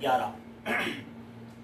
11।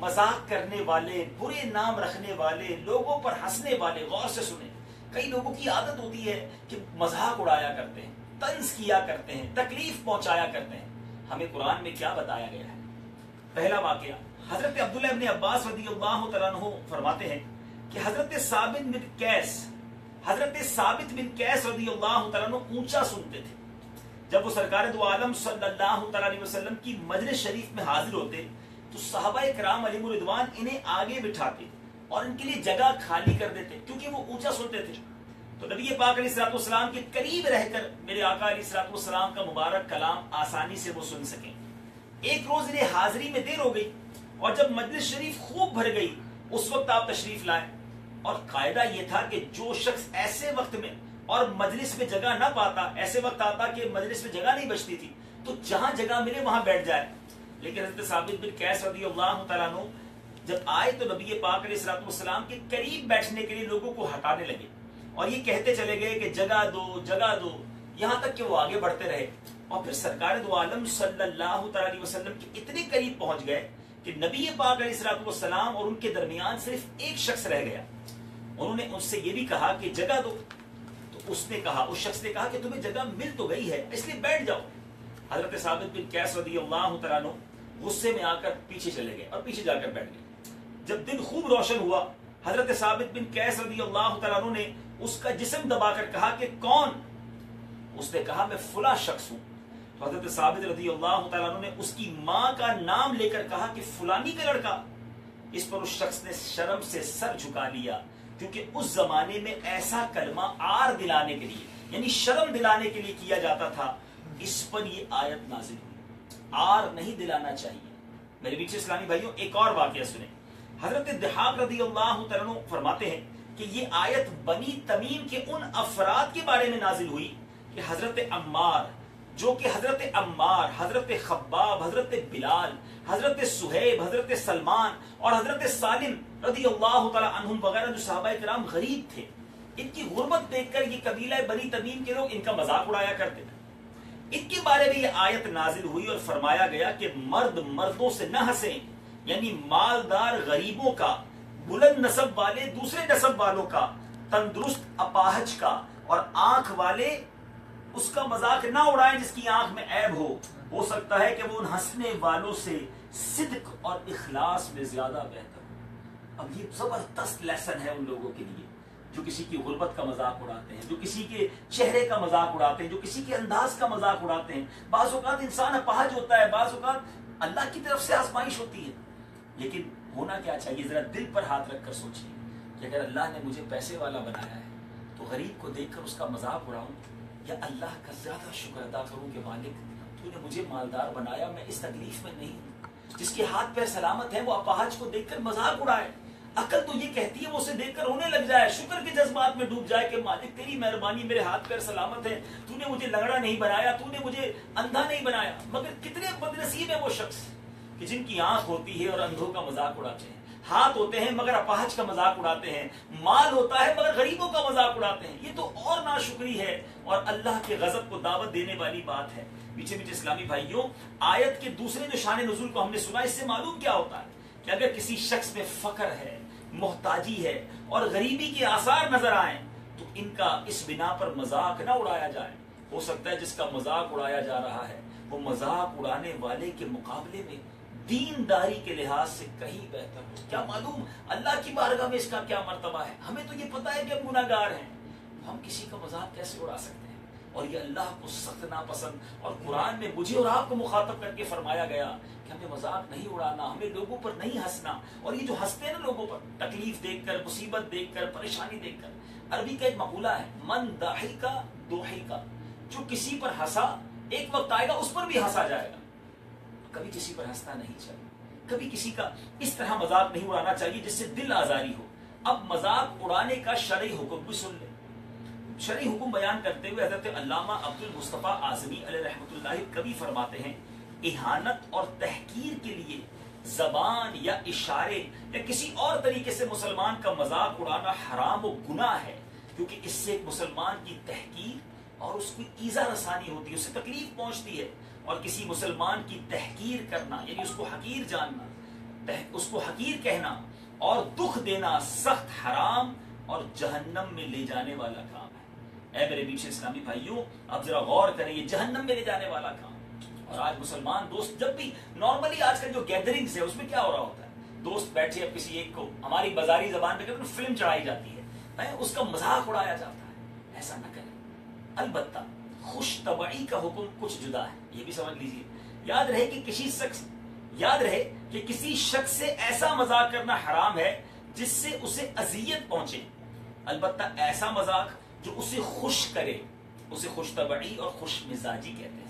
مذاق کرنے والے، برے نام رکھنے والے، لوگوں پر ہنسنے والے، غور سے سنیں، کئی لوگوں کی عادت ہوتی ہے کہ مذاق اڑایا کرتے ہیں، طنز کیا کرتے ہیں، تکلیف پہنچایا کرتے ہیں. ہمیں قرآن میں کیا بتایا گیا ہے؟ پہلا واقعہ، حضرت عبداللہ ابن عباس رضی اللہ تعالیٰ عنہ فرماتے ہیں کہ حضرت ثابت بن قیس رضی اللہ تعالیٰ عنہ اونچا سنتے تھے. جب وہ سرکار دو عالم صلی اللہ تعالیٰ علیہ وسلم کی مجلس شریف میں حاضر ہوتے تو صحابہ کرام علیہم الرضوان انہیں آگے بٹھاتے اور ان کے لیے جگہ خالی کر دیتے، کیونکہ وہ اونچا سنتے تھے. تو نبی پاک علیہ الصلوۃ والسلام کے قریب رہ کر میرے آقا علیہ الصلوۃ والسلام کا مبارک کلام آسانی سے وہ سن سکیں. ایک روز انہیں حاضری میں دیر ہو گئی اور جب مجلس شریف خوب بھر گئی اس وقت آپ تشریف لائے. اور قاعدہ یہ تھا کہ جو شخص ایسے وقت میں اور مجلس میں جگہ نہ پاتا، ایسے وقت آتا کہ مجلس میں جگہ نہیں بچتی تھی، تو جہاں جگہ ملے وہاں بیٹھ جائے. لیکن حضرت ثابت بن قیس رضی اللہ تعالیٰ عنہ جب آئے تو نبی پاک علیہ الصلوۃ والسلام کے قریب بیٹھنے کے لیے لوگوں کو ہٹانے لگے اور یہ کہتے چلے گئے کہ جگہ دو جگہ دو، یہاں تک کہ وہ آگے بڑھتے رہے اور پھر سرکار دو عالم صلی اللہ تعالیٰ علیہ وسلم کے اتنے قریب پہنچ گئے کہ نبی پاک علیہ الصلوۃ والسلام اور ان کے درمیان صرف ایک شخص رہ گیا. انہوں نے ان سے یہ بھی کہا کہ جگہ دو، تو اس شخص نے کہا کہ تمہیں جگہ مل تو گئی ہے اس لیے بیٹھ جاؤ. حضرت ثابت بن قیس رضی اللہ تعالیٰ عنہ غصے میں آ کر پیچھے چلے گئے اور پیچھے جا کر بیٹھ گئے. جب دن خوب روشن ہوا حضرت ثابت بن قیس رضی اللہ تعالیٰ عنہ نے اس کا جسم دبا کر کہا کہ کون؟ اس نے کہا میں فلاں شخص ہوں. تو حضرت ثابت رضی اللہ تعالیٰ عنہ نے اس کی ماں کا نام لے کر کہا کہ فلانی کا لڑکا. اس پر اس شخص نے شرم سے سر جھکا لیا، کیونکہ اس زمانے میں ایسا کلمہ آر دلانے کے لیے یعنی شرم دلانے کے لیے کیا جاتا تھا. اس پر یہ آیت نازل ہوئی، آر نہیں دلانا چاہیے. میرے پیچھے اسلامی بھائیوں ایک اور واقعہ سنیں. حضرت دحاق رضی اللہ تعالیٰ عنہ فرماتے ہیں کہ یہ آیت بنی تمیم کے ان افراد کے بارے میں نازل ہوئی کہ حضرت عمار، حضرت خباب، حضرت بلال، حضرت سہیب، حضرت سلمان اور حضرت سالم رضی اللہ تعالیٰ عنہم وغیرہ جو صحابہ کرام غریب تھے، ان کی غربت دیکھ کر یہ قبیلہ بنی تمیم کے لوگ ان کا مذاق اڑایا کرتے تھے. ان کے بارے میں یہ آیت نازل ہوئی اور فرمایا گیا کہ مرد مردوں سے نہ ہنسیں، یعنی مالدار غریبوں کا، بلند نسب والے دوسرے نسب والوں کا، تندرست اپاہج کا اور آنکھ والے اس کا مذاق نہ اڑائیں جس کی آنکھ میں عیب ہو سکتا ہے کہ وہ ان ہنسنے والوں سے صدق اور اخلاص میں زیادہ بہتر ہو. اب یہ زبردست لیسن ہے ان لوگوں کے لیے جو کسی کی غربت کا مذاق اڑاتے ہیں، جو کسی کے چہرے کا مذاق اڑاتے ہیں، جو کسی کے انداز کا مذاق اڑاتے ہیں. بعض اوقات انسان اپاہج ہوتا ہے، بعض اوقات اللہ کی طرف سے آزمائش ہوتی ہے. لیکن ہونا کیا چاہیے؟ ذرا دل پر ہاتھ رکھ کر سوچیے کہ اگر اللہ نے مجھے پیسے والا بنایا ہے تو غریب کو دیکھ کر اس کا مذاق اڑاؤں یا اللہ کا زیادہ شکر ادا کروں کہ مالک تو نے مجھے مالدار بنایا، میں اس تکلیف میں نہیں ہوں. جس کے ہاتھ پیر سلامت ہیں وہ اپاہج کو دیکھ کر مذاق اڑائے. عقل تو یہ کہتی ہے وہ اسے دیکھ کر رونے لگ جائے، شکر کے جذبات میں ڈوب جائے کہ مالک تیری مہربانی، میرے ہاتھ پیر سلامت ہیں، تو نے مجھے لنگڑا نہیں بنایا، تو نے مجھے اندھا نہیں بنایا. مگر کتنے بدنصیب ہیں وہ شخص کہ جن کی آنکھ ہوتی ہے اور اندھوں کا مذاق اڑاتے ہیں، ہاتھ ہوتے ہیں مگر اپاہج کا مذاق اڑاتے ہیں، مال ہوتا ہے مگر غریبوں کا مذاق اڑاتے ہیں. یہ تو اور ناشکری ہے اور اللہ کے غضب کو دعوت دینے والی بات ہے. پیچھے اسلامی بھائیوں، آیت کے دوسرے جو شان نزول کو ہم نے سنا، اس سے معلوم کیا ہوتا ہے کہ اگر کسی شخص میں فقر ہے، محتاجی ہے اور غریبی کے آثار نظر آئیں تو ان کا اس بنا پر مذاق نہ اڑایا جائے. ہو سکتا ہے جس کا مذاق اڑایا جا رہا ہے وہ مذاق اڑانے والے کے مقابلے میں دینداری کے لحاظ سے کہیں بہتر ہو. کیا معلوم اللہ کی بارگاہ میں اس کا کیا مرتبہ ہے. ہمیں تو یہ پتا ہے کہ ہم گناہگار ہیں، ہم کسی کا مذاق کیسے اڑا سکتے ہیں؟ اور یہ اللہ کو سخت ناپسند. اور قرآن میں مجھے اور آپ کو مخاطب کر کے فرمایا گیا کہ ہمیں مذاق نہیں اڑانا، ہمیں لوگوں پر نہیں ہنسنا. اور یہ جو ہنستے ہیں نا لوگوں پر، تکلیف دیکھ کر، مصیبت دیکھ کر، پریشانی دیکھ کر، عربی کا ایک مقولہ ہے من ضحک ضحک، جو کسی پر ہنسا ایک وقت آئے گا اس پر بھی ہنسا جائے گا. کبھی کسی پر ہنسنا نہیں چاہیے، کبھی کسی کا اس طرح مذاق نہیں اڑانا چاہیے جس سے دل آزاری ہو. اب مذاق اڑانے کا شرعی حکم بھی سن لیں. شرعی حکم بیان کرتے ہوئے حضرت علامہ عبد المصطفیٰ اعظمی علیہ رحمۃ اللہ کبھی فرماتے ہیں اہانت اور تحقیر کے لیے زبان یا اشارے یا کسی اور طریقے سے مسلمان کا مذاق اڑانا حرام و گناہ ہے، کیونکہ اس سے مسلمان کی تحقیر اور اس کی ایذا رسانی ہوتی ہے، اس سے تکلیف پہنچتی ہے. اور کسی مسلمان کی تحقیر کرنا یعنی اس کو حقیر جاننا، اس کو حقیر کہنا اور دکھ دینا سخت حرام اور جہنم میں لے جانے والا کام ہے۔ اے میرے بیچ اسلامی بھائیوں، اب ذرا غور کریں، یہ جہنم میں لے جانے والا کام ہے۔ اور آج مسلمان دوست جب بھی نارملی آج کل جو گیدرنگز ہے اس میں کیا ہو رہا ہوتا ہے، دوست بیٹھے اب کسی ایک کو ہماری بازاری زبان میں کہتے ہیں فلم چڑھائی جاتی ہے، اس کا مذاق اڑایا جاتا ہے۔ ایسا نہ کریں۔ البتہ خوش طبعی کا حکم کچھ جدا ہے، یہ بھی سمجھ لیجئے۔ یاد رہے کہ کسی شخص سے ایسا مذاق کرنا حرام ہے جس سے اسے اذیت پہنچے، البتہ ایسا مذاق جو اسے خوش کرے، اسے خوش طبعی اور خوش مزاجی کہتے ہیں،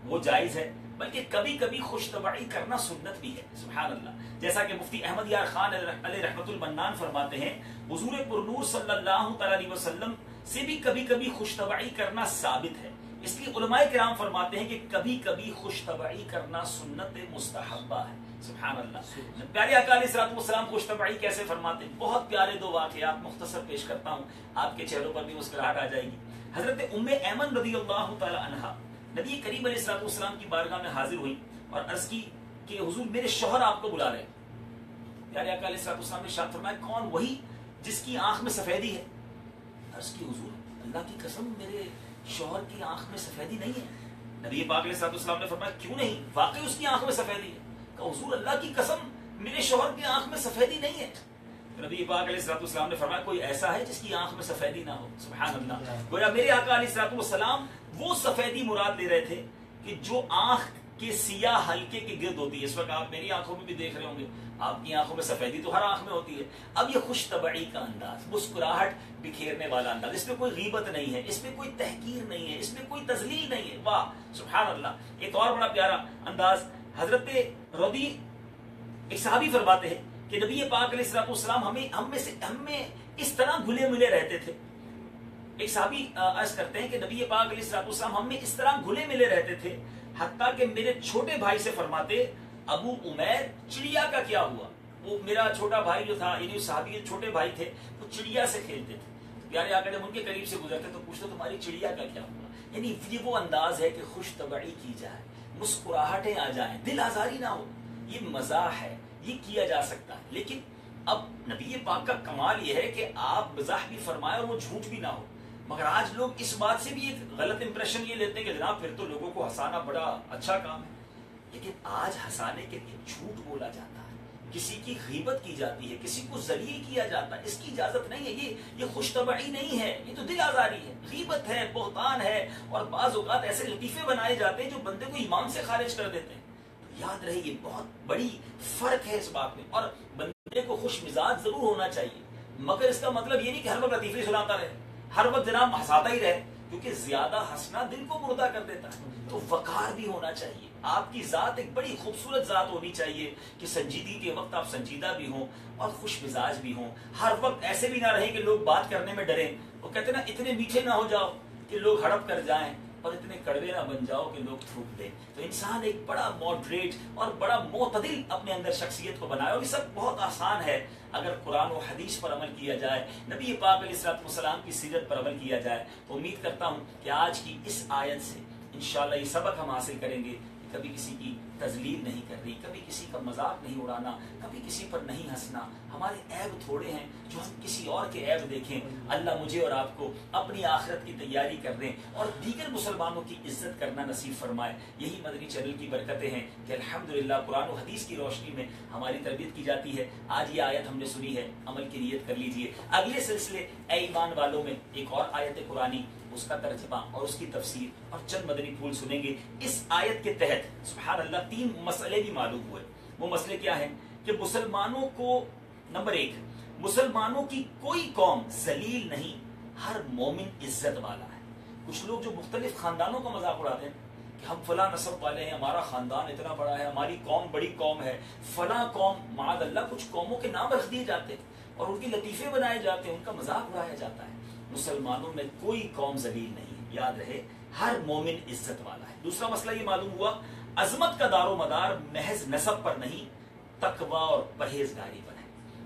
وہ جائز ہے، بلکہ کبھی کبھی خوش طبعی کرنا سنت بھی ہے۔ سبحان اللہ، جیسا کہ مفتی احمد یار خان علیہ رحمت المنان فرماتے ہیں، حضور پرنور صلی اللہ علیہ وسلم سے بھی کبھی کبھی خوش طبعی کرنا ثابت ہے، اس لیے علماء کرام فرماتے ہیں کہ کبھی کبھی خوش طبعی کرنا سنت مستحبہ ہے۔ سبحان اللہ، پیارے آقا علیہ الصلوۃ والسلام خوش طبعی کیسے فرماتے ہیں؟ بہت پیارے دو واقعات مختصر پیش کرتا ہوں، آپ کے چہروں پر بھی مسکراہٹ آ جائے گی۔ حضرت ام ایمن رضی اللہ تعالی عنہا نبی کریم علیہ الصلوۃ والسلام کی بارگاہ میں حاضر ہوئی اور عرض کی کہ حضور میرے شوہر آپ کو بلا رہے ہیں۔ پیارے آقا علیہ الصلوۃ والسلام نے ارشاد فرمایا، کون؟ وہی جس کی آنکھ میں سفیدی ہے۔ عرض کی حضور اللہ کی قسم میرے شوہر کی آنکھ میں سفیدی نہیں ہے۔ نبی پاک علیہ الصلوۃ والسلام نے فرمایا کیوں نہیں؟ واقعی اس کی آنکھ میں سفیدی ہے۔ کہا حضور اللہ کی قسم میرے شوہر کی آنکھ میں سفیدی نہیں ہے۔ نبی پاک علیہ الصلوۃ والسلام نے فرمایا کوئی ایسا ہے جس کی آنکھ میں سفیدی نہ ہو؟ سبحان اللہ، گویا میرے آقا علیہ الصلوۃ والسلام وہ سفیدی مراد لے رہے تھے کہ جو آنکھ کے سیاہ حلقے کے گرد ہوتی ہے۔ اس وقت آپ میری آنکھوں میں بھی دیکھ رہے ہوں گے، آپ کی آنکھوں میں سفیدی تو ہر آنکھ میں ہوتی ہے۔ اب یہ خوش طبعی کا انداز، مسکراہٹ بکھیرنے والا انداز، اس میں کوئی غیبت نہیں ہے، اس میں کوئی تحقیر نہیں ہے، اس میں کوئی تذلیل نہیں ہے۔ واہ سبحان اللہ۔ ایک اور بڑا پیارا انداز، حضرت ربی ایک صحابی فرماتے ہیں کہ نبی پاک علیہ الصلوۃ والسلام ہم میں اس طرح گھلے ملے رہتے تھے۔ ایک صحابی عرض کرتے ہیں کہ نبی پاک علیہ الصلوۃ والسلام ہم میں اس طرح گھلے ملے رہتے تھے، حتیٰ کہ میرے چھوٹے بھائی سے فرماتے ابو عمیر چڑیا کا کیا ہوا؟ وہ میرا چھوٹا بھائی جو تھا، یعنی صحابی کے چھوٹے بھائی تھے، وہ چڑیا سے کھیلتے تھے۔ پیارے آقا جب ان کے قریب سے گزرتے تو پوچھتے تمہاری چڑیا کا کیا ہوا؟ یعنی یہ وہ انداز ہے کہ خوش طبعی کی جائے، مسکراہٹیں آ جائیں، دل آزاری نہ ہو، یہ مزاح ہے، یہ کیا جا سکتا ہے۔ لیکن اب نبی پاک کا کمال یہ ہے کہ آپ مزاح بھی فرمائے اور وہ جھوٹ بھی نہ ہو، مگر آج لوگ اس بات سے بھی ایک غلط امپریشن یہ لیتے ہیں کہ جناب پھر تو لوگوں کو ہنسانا بڑا اچھا کام ہے۔ لیکن آج ہنسانے کے لیے جھوٹ بولا جاتا ہے، کسی کی غیبت کی جاتی ہے، کسی کو ذلیل کیا جاتا ہے، اس کی اجازت نہیں ہے۔ یہ خوش طبعی نہیں ہے، یہ تو دل آزاری ہے، غیبت ہے، بہتان ہے، اور بعض اوقات ایسے لطیفے بنائے جاتے ہیں جو بندے کو ایمان سے خارج کر دیتے ہیں۔ تو یاد رہے یہ بہت بڑی فرق ہے اس بات میں، اور بندے کو خوش مزاج ضرور ہونا چاہیے، مگر اس کا مطلب یہ نہیں کہ ہر وقت لطیفے سناتا رہے، ہر وقت جناب ہنساتا ہی رہے، کیونکہ زیادہ ہنسنا دل کو مردہ کر دیتا ہے۔ تو وقار بھی ہونا چاہیے، آپ کی ذات ایک بڑی خوبصورت ذات ہونی چاہیے کہ سنجیدگی کے وقت آپ سنجیدہ بھی ہوں اور خوش مزاج بھی ہوں۔ ہر وقت ایسے بھی نہ رہیں کہ لوگ بات کرنے میں ڈریں، وہ کہتے ہیں نا اتنے میٹھے نہ ہو جاؤ کہ لوگ ہڑپ کر جائیں، اور اتنے کڑوے نہ بن جاؤ کہ لوگ تھوک دیں۔ تو انسان ایک بڑا ماڈریٹ اور بڑا معتدل اپنے اندر شخصیت کو بنائے، اور یہ سب بہت آسان ہے اگر قرآن و حدیث پر عمل کیا جائے، نبی پاک علیہ الصلوۃ والسلام کی سیرت پر عمل کیا جائے۔ تو امید کرتا ہوں کہ آج کی اس آیت سے انشاءاللہ یہ سبق ہم حاصل کریں گے کہ کبھی کسی کی تذلیل نہیں کرنی، کبھی کسی کا مذاق نہیں اڑانا، کبھی کسی پر نہیں ہنسنا۔ ہمارے عیب تھوڑے ہیں جو ہم کسی اور کے عیب دیکھیں۔ اللہ مجھے اور آپ کو اپنی آخرت کی تیاری کرنے اور دیگر مسلمانوں کی عزت کرنا نصیب فرمائے۔ یہی مدنی چینل کی برکتیں ہیں کہ الحمدللہ قرآن و حدیث کی روشنی میں ہماری تربیت کی جاتی ہے۔ آج یہ آیت ہم نے سنی ہے، عمل کی نیت کر لیجئے۔ اگلے سلسلے اے ایمان والوں میں ایک اور آیت قرآنی، اس کا ترجمہ اور اس کی تفسیر اور چند مدنی پھول سنیں گے۔ اس آیت کے تحت سبحان اللہ 3 مسئلے بھی معلوم ہوئے۔ وہ مسئلے کیا ہیں کہ مسلمانوں کو، نمبر 1، مسلمانوں کی کوئی قوم ذلیل نہیں، ہر مومن عزت والا ہے۔ کچھ لوگ جو مختلف خاندانوں کا مذاق اڑاتے ہیں کہ ہم فلاں نسب والے ہیں، ہمارا خاندان اتنا بڑا ہے، ہماری قوم بڑی قوم ہے، فلاں قوم، معاذ اللہ کچھ قوموں کے نام رکھ دیے جاتے ہیں اور ان کی لطیفے بنائے جاتے ہیں، ان کا مذاق اڑایا جاتا ہے۔ مسلمانوں میں کوئی قوم ذلیل نہیں ہے، یاد رہے ہر مومن عزت والا ہے۔ دوسرا مسئلہ یہ معلوم ہوا، عظمت کا دار و مدار محض نسب پر نہیں، تقوی اور پرہیزگاری پر ہے۔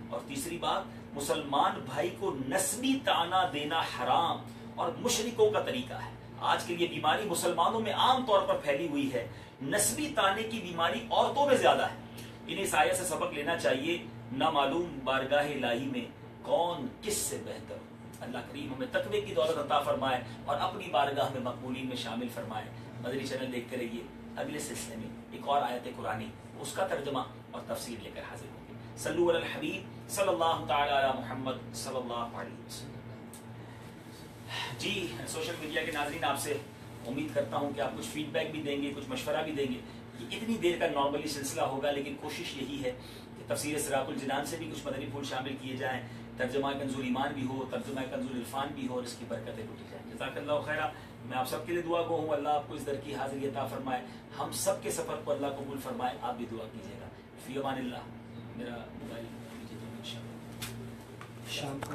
اور تیسری بات، مسلمان بھائی کو نسبی طعنہ دینا حرام اور مشرکوں کا طریقہ ہے۔ آج کل یہ بیماری مسلمانوں میں عام طور پر پھیلی ہوئی ہے، نسبی طعنے کی بیماری عورتوں میں زیادہ ہے، انہیں اس آیت سے سبق لینا چاہیے، نہ معلوم بارگاہ الہی میں کون کس سے بہتر ہو۔ اللہ کریم ہمیں تقوی کی دولت عطا فرمائے اور اپنی بارگاہ میں مقبولین میں شامل فرمائے۔ مدنی چینل دیکھتے رہیے، اگلے سلسلے میں ایک اور آیت قرآنی، اس کا ترجمہ اور تفسیر لے کر حاضر ہوں گے۔ صلو علی الحبیب صلی اللہ تعالی علی محمد صلی اللہ علیہ وسلم۔ جی سوشل میڈیا کے ناظرین، آپ سے امید کرتا ہوں کہ آپ کچھ فیڈ بیک بھی دیں گے، کچھ مشورہ بھی دیں گے۔ یہ اتنی دیر کا نارملی سلسلہ ہوگا، لیکن کوشش یہی ہے کہ تفسیر صراط الجنان سے بھی کچھ مدنی پھول شامل کیے جائیں، ترجمہ کنز الایمان بھی ہو، ترجمہ کنز العرفان بھی ہو، اور اس کی برکتیں لوٹی جائیں۔ جزاک اللہ خیرہ۔ میں آپ سب کے لیے دعا گو ہوں، اللہ آپ کو اس در کی حاضری عطا فرمائے، ہم سب کے سفر کو اللہ قبول فرمائے۔ آپ بھی دعا کیجیے گا۔ فی امان اللہ۔ میرا موبائل شام کو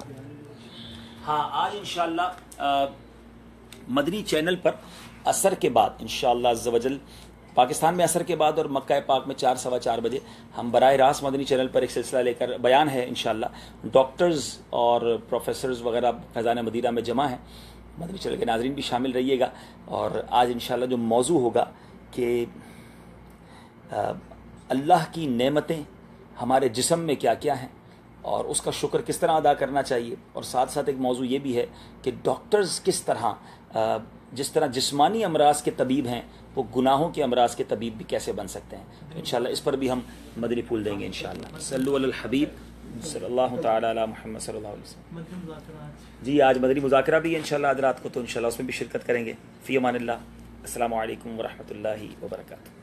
ہاں، آج انشاءاللہ مدنی چینل پر عصر کے بعد انشاءاللہ عز و جل، پاکستان میں عصر کے بعد اور مکہ پاک میں 4 سوا 4 بجے ہم براہ راست مدنی چینل پر ایک سلسلہ لے کر بیان ہے انشاءاللہ۔ ڈاکٹرز اور پروفیسرز وغیرہ فیضان مدینہ میں جمع ہیں، مدنی چینل کے ناظرین بھی شامل رہیے گا۔ اور آج انشاءاللہ جو موضوع ہوگا کہ اللہ کی نعمتیں ہمارے جسم میں کیا کیا ہیں اور اس کا شکر کس طرح ادا کرنا چاہیے، اور ساتھ ساتھ ایک موضوع یہ بھی ہے کہ ڈاکٹرز کس طرح جس طرح جسمانی امراض کے طبیب ہیں، وہ گناہوں کے امراض کے طبیب بھی کیسے بن سکتے ہیں۔ تو انشاءاللہ اس پر بھی ہم مدنی پھول دیں گے انشاءاللہ۔ صلو علی الحبیب صلی اللہ تعالی علی محمد صلی اللہ علیہ وسلم۔ جی آج مدنی مذاکرہ بھی ہے انشاءاللہ آج رات کو، تو انشاءاللہ اس میں بھی شرکت کریں گے۔ فی امان اللہ۔ السلام علیکم ورحمۃ اللہ وبرکاتہ۔